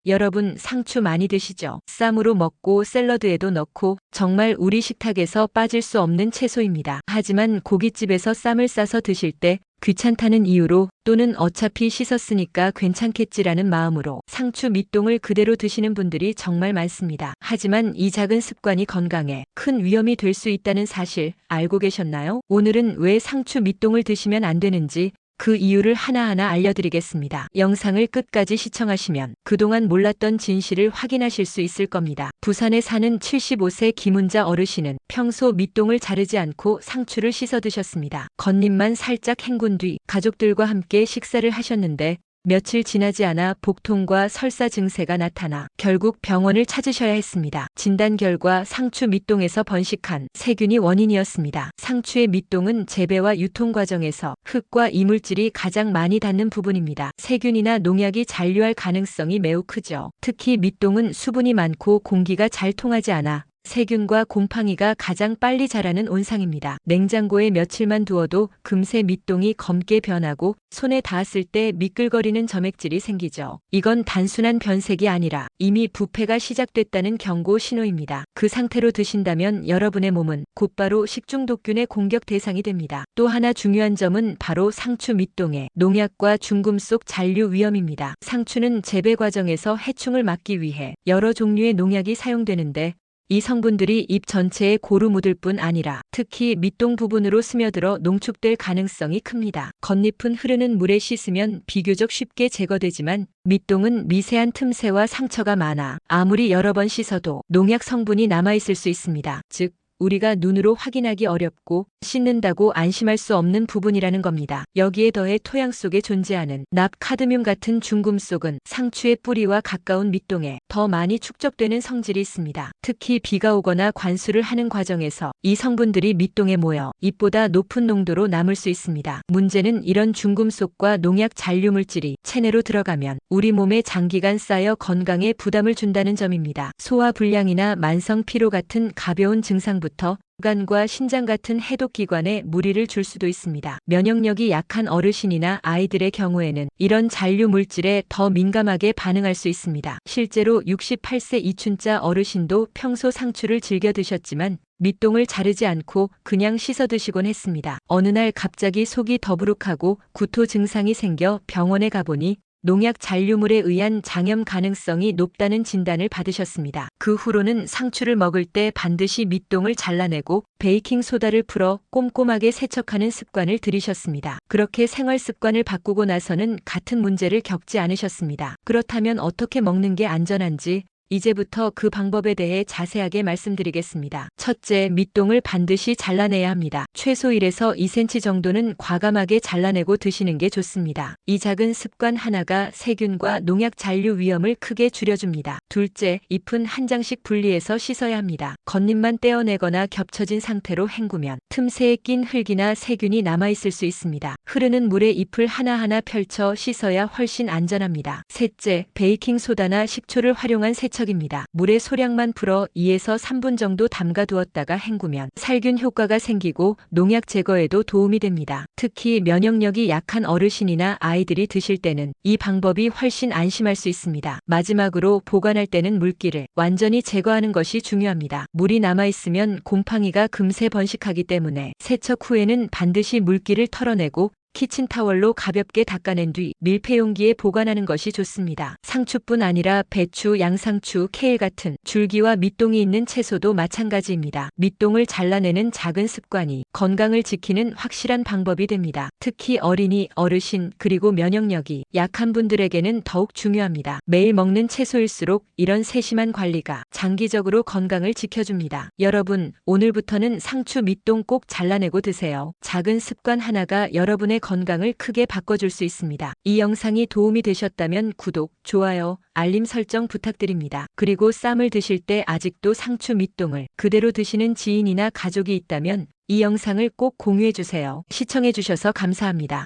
여러분 상추 많이 드시죠? 쌈으로 먹고 샐러드에도 넣고 정말 우리 식탁에서 빠질 수 없는 채소입니다. 하지만 고깃집에서 쌈을 싸서 드실 때 귀찮다는 이유로 또는 어차피 씻었으니까 괜찮겠지라는 마음으로 상추 밑동을 그대로 드시는 분들이 정말 많습니다. 하지만 이 작은 습관이 건강에 큰 위험이 될 수 있다는 사실 알고 계셨나요? 오늘은 왜 상추 밑동을 드시면 안 되는지 그 이유를 하나하나 알려드리겠습니다. 영상을 끝까지 시청하시면 그동안 몰랐던 진실을 확인하실 수 있을 겁니다. 부산에 사는 75세 김은자 어르신은 평소 밑동을 자르지 않고 상추를 씻어 드셨습니다. 겉잎만 살짝 헹군 뒤 가족들과 함께 식사를 하셨는데 며칠 지나지 않아 복통과 설사 증세가 나타나 결국 병원을 찾으셔야 했습니다. 진단 결과 상추 밑동에서 번식한 세균이 원인이었습니다. 상추의 밑동은 재배와 유통 과정에서 흙과 이물질이 가장 많이 닿는 부분입니다. 세균이나 농약이 잔류할 가능성이 매우 크죠. 특히 밑동은 수분이 많고 공기가 잘 통하지 않아 세균과 곰팡이가 가장 빨리 자라는 온상입니다. 냉장고에 며칠만 두어도 금세 밑동이 검게 변하고 손에 닿았을 때 미끌거리는 점액질이 생기죠. 이건 단순한 변색이 아니라 이미 부패가 시작됐다는 경고 신호입니다. 그 상태로 드신다면 여러분의 몸은 곧바로 식중독균의 공격 대상이 됩니다. 또 하나 중요한 점은 바로 상추 밑동의 농약과 중금속 잔류 위험입니다. 상추는 재배 과정에서 해충을 막기 위해 여러 종류의 농약이 사용되는데 이 성분들이 잎 전체에 고루 묻을 뿐 아니라 특히 밑동 부분으로 스며들어 농축될 가능성이 큽니다. 겉잎은 흐르는 물에 씻으면 비교적 쉽게 제거되지만 밑동은 미세한 틈새와 상처가 많아 아무리 여러 번 씻어도 농약 성분이 남아있을 수 있습니다. 즉 우리가 눈으로 확인하기 어렵고 씻는다고 안심할 수 없는 부분이라는 겁니다. 여기에 더해 토양 속에 존재하는 납, 카드뮴 같은 중금속은 상추의 뿌리와 가까운 밑동에 더 많이 축적되는 성질이 있습니다. 특히 비가 오거나 관수를 하는 과정에서 이 성분들이 밑동에 모여 잎보다 높은 농도로 남을 수 있습니다. 문제는 이런 중금속과 농약 잔류 물질이 체내로 들어가면 우리 몸에 장기간 쌓여 건강에 부담을 준다는 점입니다. 소화 불량이나 만성 피로 같은 가벼운 증상부터 간과 신장 같은 해독기관에 무리를 줄 수도 있습니다. 면역력이 약한 어르신이나 아이들의 경우에는 이런 잔류 물질에 더 민감하게 반응할 수 있습니다. 실제로 68세 이춘자 어르신도 평소 상추를 즐겨 드셨지만 밑동을 자르지 않고 그냥 씻어 드시곤 했습니다. 어느 날 갑자기 속이 더부룩하고 구토 증상이 생겨 병원에 가보니 농약 잔류물에 의한 장염 가능성이 높다는 진단을 받으셨습니다. 그 후로는 상추를 먹을 때 반드시 밑동을 잘라내고 베이킹소다를 풀어 꼼꼼하게 세척하는 습관을 들이셨습니다. 그렇게 생활 습관을 바꾸고 나서는 같은 문제를 겪지 않으셨습니다. 그렇다면 어떻게 먹는 게 안전한지 이제부터 그 방법에 대해 자세하게 말씀드리겠습니다. 첫째, 밑동을 반드시 잘라내야 합니다. 최소 1에서 2cm 정도는 과감하게 잘라내고 드시는 게 좋습니다. 이 작은 습관 하나가 세균과 농약 잔류 위험을 크게 줄여줍니다. 둘째, 잎은 한 장씩 분리해서 씻어야 합니다. 겉잎만 떼어내거나 겹쳐진 상태로 헹구면 틈새에 낀 흙이나 세균이 남아있을 수 있습니다. 흐르는 물에 잎을 하나하나 펼쳐 씻어야 훨씬 안전합니다. 셋째, 베이킹소다나 식초를 활용한 세척 입니다. 물의 소량만 풀어 2에서 3분 정도 담가 두었다가 헹구면 살균 효과가 생기고 농약 제거에도 도움이 됩니다. 특히 면역력이 약한 어르신이나 아이들이 드실 때는 이 방법이 훨씬 안심할 수 있습니다. 마지막으로 보관할 때는 물기를 완전히 제거하는 것이 중요합니다. 물이 남아있으면 곰팡이가 금세 번식하기 때문에 세척 후에는 반드시 물기를 털어내고 키친타월로 가볍게 닦아낸 뒤 밀폐용기에 보관하는 것이 좋습니다. 상추뿐 아니라 배추, 양상추, 케일 같은 줄기와 밑동이 있는 채소도 마찬가지입니다. 밑동을 잘라내는 작은 습관이 건강을 지키는 확실한 방법이 됩니다. 특히 어린이, 어르신, 그리고 면역력이 약한 분들에게는 더욱 중요합니다. 매일 먹는 채소일수록 이런 세심한 관리가 장기적으로 건강을 지켜줍니다. 여러분, 오늘부터는 상추 밑동 꼭 잘라내고 드세요. 작은 습관 하나가 여러분의 건강을 크게 바꿔줄 수 있습니다. 이 영상이 도움이 되셨다면 구독, 좋아요, 알림 설정 부탁드립니다. 그리고 쌈을 드실 때 아직도 상추 밑동을 그대로 드시는 지인이나 가족이 있다면 이 영상을 꼭 공유해주세요. 시청해주셔서 감사합니다.